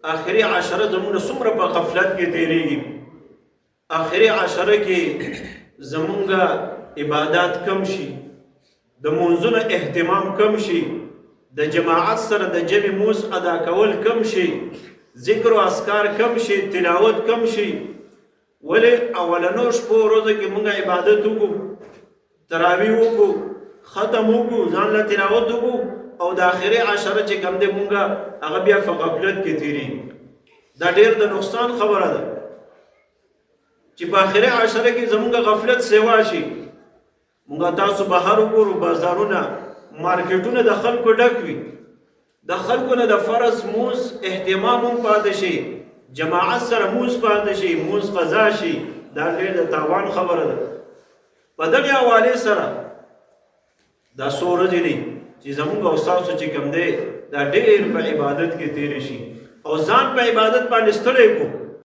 آخري عشره زمونږ څومره په غفلت کې تیریږي. آخري عشره کې زمونږ عبادات کم شي، د مونځونو اهتمام کم شي، د جماعت سره د جمع موس ادا کول کم شي، ذکر و اذکار کم شي، تلاوت کم شي. ولې اولنو شپو ورځو کې مونږ عبادت وکړو، تراویح وکړو، ختم وکړو، ځان له تلاوت وکړو، او د آخري عشره چې کم دی مونږ هغه بیا په غفلت کې تیریږي. دا ډېر د نقصان خبره ده چې په آخري عشره کې زمونږ غفلت سیوا شي. مونږ تاسو بهر وګورو، بازارونه، مارکیټونه د خلکو ډک وي، د خلکو نه د فرض موز اهتمام هم پاتې شي، جماعت سره موز پاتې شي، موز قضا شي. دا ډېر د تاوان خبره ده. په دغې حوالې سره دا څو ورځې دي چې زمونږ او ستاسو چې کوم دی دا ډېر په عبادت کې تېرې شي، او ځان په عبادت باندې ستړی کړو.